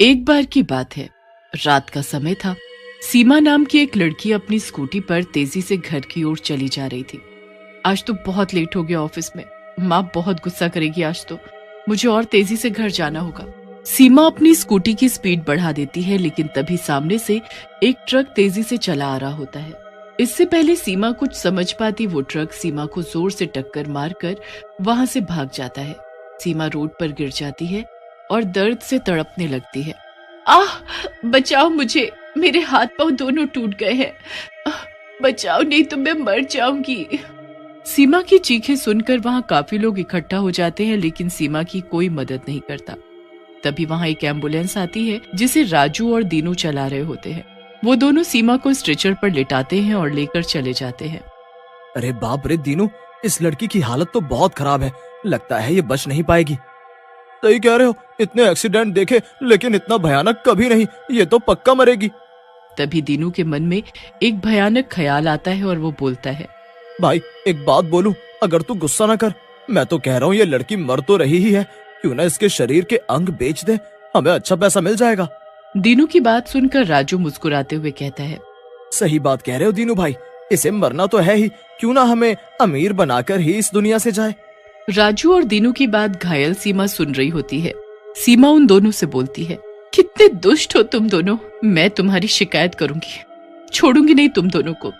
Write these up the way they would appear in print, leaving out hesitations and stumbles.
एक बार की बात है, रात का समय था। सीमा नाम की एक लड़की अपनी स्कूटी पर तेजी से घर की ओर चली जा रही थी। आज तो बहुत लेट हो गया ऑफिस में, माँ बहुत गुस्सा करेगी आज तो, मुझे और तेजी से घर जाना होगा। सीमा अपनी स्कूटी की स्पीड बढ़ा देती है, लेकिन तभी सामने से एक ट्रक तेजी से चला आ रहा होता है। इससे पहले सीमा कुछ समझ पाती, वो ट्रक सीमा को जोर से टक्कर मारकर वहां से भाग जाता है। सीमा रोड पर गिर जाती है और दर्द से तड़पने लगती है। आह, बचाओ मुझे, मेरे हाथ पांव दोनों टूट गए हैं, बचाओ नहीं तो मैं मर जाऊंगी। सीमा की चीखें सुनकर वहां काफी लोग इकट्ठा हो जाते हैं, लेकिन सीमा की कोई मदद नहीं करता। तभी वहां एक एम्बुलेंस आती है जिसे राजू और दीनू चला रहे होते हैं। वो दोनों सीमा को स्ट्रेचर पर लिटाते हैं और लेकर चले जाते हैं। अरे बाप रे दीनू, इस लड़की की हालत तो बहुत खराब है, लगता है ये बच नहीं पाएगी। सही कह रहे हो, इतने एक्सीडेंट देखे लेकिन इतना भयानक कभी नहीं, ये तो पक्का मरेगी। तभी दीनू के मन में एक भयानक ख्याल आता है और वो बोलता है, भाई एक बात बोलूं, अगर तू गुस्सा ना कर, मैं तो कह रहा हूँ ये लड़की मर तो रही ही है, क्यों ना इसके शरीर के अंग बेच दे, हमें अच्छा पैसा मिल जाएगा। दीनू की बात सुनकर राजू मुस्कुराते हुए कहता है, सही बात कह रहे हो दीनू भाई, इसे मरना तो है ही, क्यों ना हमें अमीर बनाकर ही इस दुनिया से जाए। राजू और दीनू की बात घायल सीमा सुन रही होती है। सीमा उन दोनों से बोलती है, कितने दुष्ट हो तुम दोनों, मैं तुम्हारी शिकायत करूंगी, छोड़ूंगी नहीं तुम दोनों को।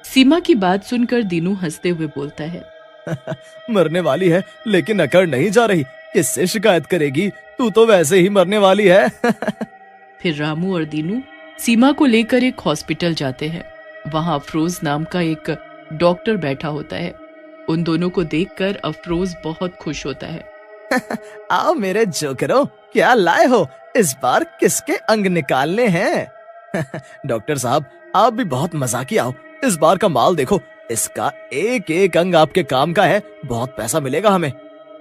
सीमा की बात सुनकर दीनू हंसते हुए बोलता है, मरने वाली है लेकिन अकड़ नहीं जा रही, किससे शिकायत करेगी, तू तो वैसे ही मरने वाली है। फिर रामू और दीनू सीमा को लेकर एक हॉस्पिटल जाते हैं। वहां अफरोज नाम का एक डॉक्टर बैठा होता है। उन दोनों को देखकर अफरोज बहुत खुश होता है। आओ मेरे जोकरों, क्या लाए हो, इस बार किसके अंग निकालने हैं? डॉक्टर साहब आप भी बहुत मजाकी, आओ इस बार का माल देखो, इसका एक एक अंग आपके काम का है, बहुत पैसा मिलेगा हमें।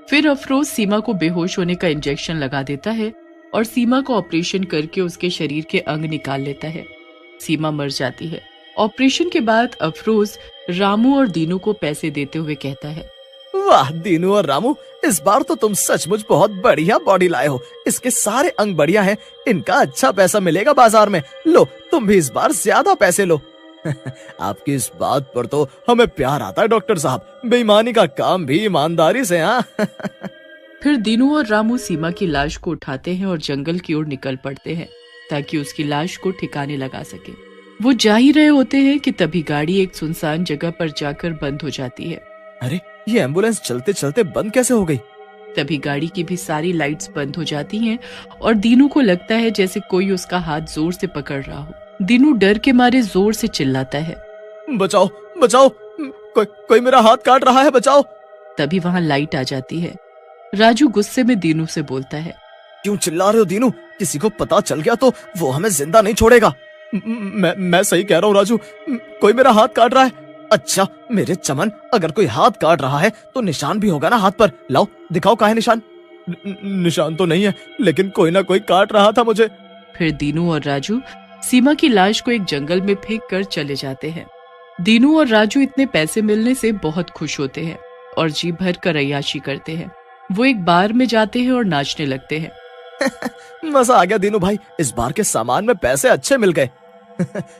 फिर अफरोज सीमा को बेहोश होने का इंजेक्शन लगा देता है और सीमा को ऑपरेशन करके उसके शरीर के अंग निकाल लेता है। सीमा मर जाती है। ऑपरेशन के बाद अफरोज रामू और दीनू को पैसे देते हुए कहता है, वाह दीनू और रामू, इस बार तो तुम सचमुच बहुत बढ़िया बॉडी लाए हो, इसके सारे अंग बढ़िया हैं, इनका अच्छा पैसा मिलेगा बाजार में, लो तुम भी इस बार ज्यादा पैसे लो। आपकी इस बात पर तो हमें प्यार आता है डॉक्टर साहब, बेईमानी का काम भी ईमानदारी से। हाँ। फिर दीनू और रामू सीमा की लाश को उठाते हैं और जंगल की ओर निकल पड़ते हैं ताकि उसकी लाश को ठिकाने लगा सके। वो जा ही रहे होते हैं कि तभी गाड़ी एक सुनसान जगह पर जाकर बंद हो जाती है। अरे ये एम्बुलेंस चलते चलते बंद कैसे हो गई? तभी गाड़ी की भी सारी लाइट्स बंद हो जाती हैं और दीनू को लगता है जैसे कोई उसका हाथ जोर से पकड़ रहा हो। दीनू डर के मारे जोर से चिल्लाता है, बचाओ बचाओ, कोई मेरा हाथ काट रहा है, बचाओ। तभी वहाँ लाइट आ जाती है। राजू गुस्से में दीनू से बोलता है, क्यों चिल्ला रहे हो दीनू, किसी को पता चल गया तो वो हमें जिंदा नहीं छोड़ेगा। मैं सही कह रहा हूँ राजू, कोई मेरा हाथ काट रहा है। अच्छा मेरे चमन, अगर कोई हाथ काट रहा है तो निशान भी होगा ना हाथ पर, लाओ दिखाओ कहाँ है निशान। निशान तो नहीं है, लेकिन कोई ना कोई काट रहा था मुझे। फिर दीनू और राजू सीमा की लाश को एक जंगल में फेंक कर चले जाते हैं। दीनू और राजू इतने पैसे मिलने से बहुत खुश होते हैं और जी भर कर अय्याशी करते हैं। वो एक बार में जाते हैं और नाचने लगते हैं। मजा आ गया दीनू भाई, इस बार के सामान में पैसे अच्छे मिल गए।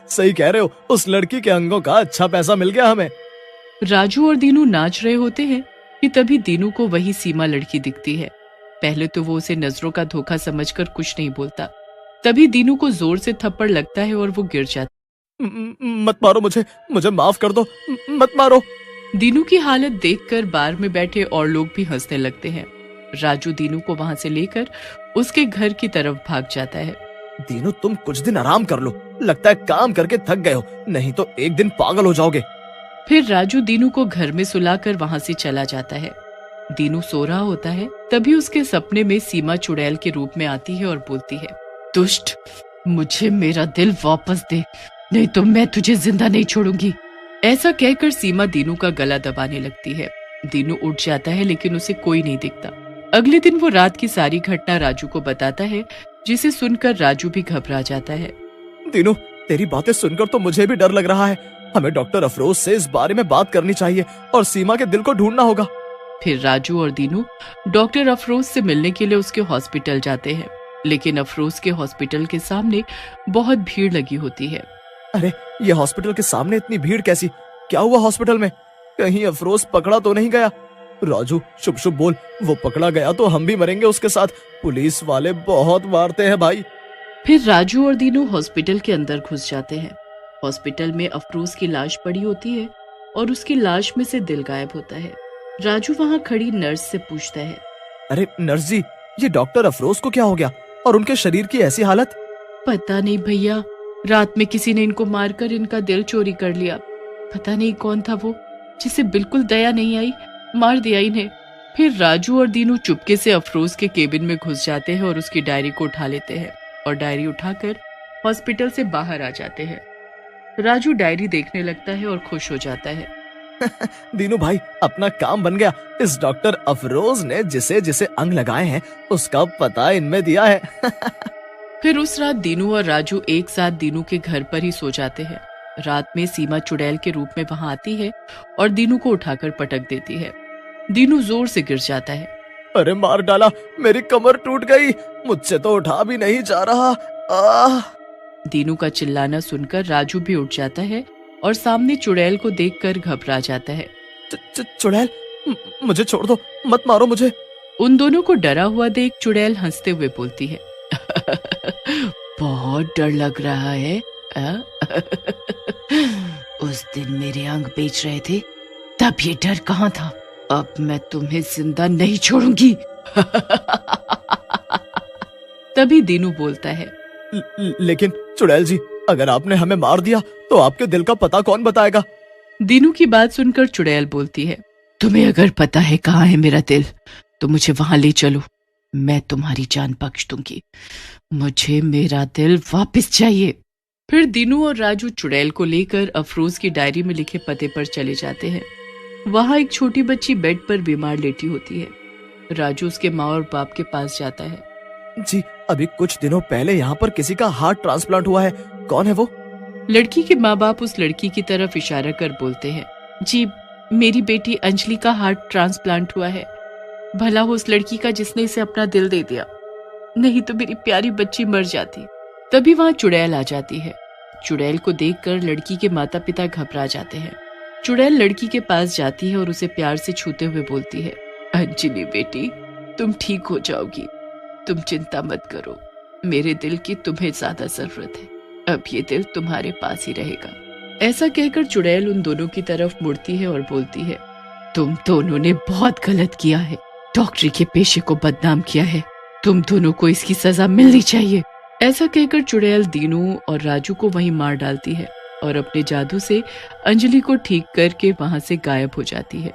सही कह रहे हो, उस लड़की के अंगों का अच्छा पैसा मिल गया हमें। राजू और दीनू नाच रहे होते हैं कि तभी दीनू को वही सीमा लड़की दिखती है। पहले तो वो उसे नजरों का धोखा समझकर कुछ नहीं बोलता। तभी दीनू को जोर से थप्पड़ लगता है और वो गिर जाता। मत मारो मुझे माफ कर दो, मत मारो। दीनू की हालत देखकर बार में बैठे और लोग भी हंसने लगते हैं। राजू दीनू को वहां से लेकर उसके घर की तरफ भाग जाता है। दीनू तुम कुछ दिन आराम कर लो, लगता है काम करके थक गए हो, नहीं तो एक दिन पागल हो जाओगे। फिर राजू दीनू को घर में सुलाकर वहां से चला जाता है। दीनू सो रहा होता है, तभी उसके सपने में सीमा चुड़ैल के रूप में आती है और बोलती है, दुष्ट, मुझे मेरा दिल वापस दे, नहीं तो मैं तुझे जिंदा नहीं छोड़ूंगी। ऐसा कहकर सीमा दीनू का गला दबाने लगती है। दीनू उठ जाता है लेकिन उसे कोई नहीं दिखता। अगले दिन वो रात की सारी घटना राजू को बताता है, जिसे सुनकर राजू भी घबरा जाता है। दीनू तेरी बातें सुनकर तो मुझे भी डर लग रहा है, हमें डॉक्टर अफरोज से इस बारे में बात करनी चाहिए और सीमा के दिल को ढूंढना होगा। फिर राजू और दीनू डॉक्टर अफरोज से मिलने के लिए उसके हॉस्पिटल जाते हैं, लेकिन अफरोज के हॉस्पिटल के सामने बहुत भीड़ लगी होती है। अरे ये हॉस्पिटल के सामने इतनी भीड़ कैसी? क्या हुआ हॉस्पिटल में? कहीं अफरोज पकड़ा तो नहीं गया? राजू शुभ शुभ बोल, वो पकड़ा गया तो हम भी मरेंगे उसके साथ। पुलिस वाले बहुत मारते हैं भाई। फिर राजू और दीनू हॉस्पिटल के अंदर घुस जाते हैं। हॉस्पिटल में अफरोज की लाश पड़ी होती है और उसकी लाश में से दिल गायब होता है। राजू वहाँ खड़ी नर्स से पूछता है, अरे नर्स जी, ये डॉक्टर अफरोज को क्या हो गया और उनके शरीर की ऐसी हालत? पता नहीं भैया, रात में किसी ने इनको मारकर इनका दिल चोरी कर लिया। पता नहीं कौन था वो, जिसे बिल्कुल दया नहीं आई, मार दिया इन्हें। फिर राजू और दीनू चुपके से अफरोज के केबिन में घुस जाते हैं और उसकी डायरी को उठा लेते हैं और डायरी उठाकर हॉस्पिटल से बाहर आ जाते हैं। राजू डायरी देखने लगता है और खुश हो जाता है। दीनू भाई, अपना काम बन गया। इस डॉक्टर अफरोज ने जिसे जिसे अंग लगाए हैं उसका पता इनमें दिया है। फिर उस रात दीनू और राजू एक साथ दीनू के घर पर ही सो जाते हैं। रात में सीमा चुड़ैल के रूप में वहां आती है और दीनू को उठाकर पटक देती है। दीनू जोर से गिर जाता है। अरे मार डाला, मेरी कमर टूट गई, मुझसे तो उठा भी नहीं जा रहा। दीनू का चिल्लाना सुनकर राजू भी उठ जाता है और सामने चुड़ैल को देखकर घबरा जाता है। चुड़ैल, मुझे छोड़ दो, मत मारो मुझे। उन दोनों को डरा हुआ देख चुड़ैल हंसते हुए बोलती है, बहुत डर लग रहा है। उस दिन मेरे अंग बेच रहे थे, तब ये डर कहाँ था। अब मैं तुम्हें जिंदा नहीं छोड़ूंगी। तभी दीनू बोलता है, लेकिन चुड़ैल जी, अगर आपने हमें मार दिया तो आपके दिल का पता कौन बताएगा? दीनू की बात सुनकर चुड़ैल बोलती है, तुम्हें अगर पता है कहाँ है मेरा दिल तो मुझे वहां ले चलो, मैं तुम्हारी जान बख्श दूंगी। मुझे मेरा दिल वापस चाहिए। फिर दीनू और राजू चुड़ैल को लेकर अफरोज की डायरी में लिखे पते पर चले जाते हैं। वहां एक छोटी बच्ची बेड पर बीमार लेटी होती है। राजू उसके माँ और बाप के पास जाता है। जी, अभी कुछ दिनों पहले यहाँ पर किसी का हार्ट ट्रांसप्लांट हुआ है, कौन है वो? लड़की के माँ बाप उस लड़की की तरफ इशारा कर बोलते हैं, जी मेरी बेटी अंजलि का हार्ट ट्रांसप्लांट हुआ है। भला हो उस लड़की का जिसने इसे अपना दिल दे दिया, नहीं तो मेरी प्यारी बच्ची मर जाती। तभी वहां चुड़ैल आ जाती है। चुड़ैल को देखकर लड़की के माता पिता घबरा जाते हैं। चुड़ैल लड़की के पास जाती है और उसे प्यार से छूते हुए बोलती है, अंजलि बेटी, तुम ठीक हो जाओगी, तुम चिंता मत करो, मेरे दिल की तुम्हें ज्यादा जरूरत है, अब ये दिल तुम्हारे पास ही रहेगा। ऐसा कहकर चुड़ैल उन दोनों की तरफ मुड़ती है और बोलती है, तुम दोनों ने बहुत गलत किया है, डॉक्टरी के पेशे को बदनाम किया है, तुम दोनों को इसकी सजा मिलनी चाहिए। ऐसा कहकर चुड़ैल दीनू और राजू को वहीं मार डालती है और अपने जादू से अंजलि को ठीक करके वहां से गायब हो जाती है।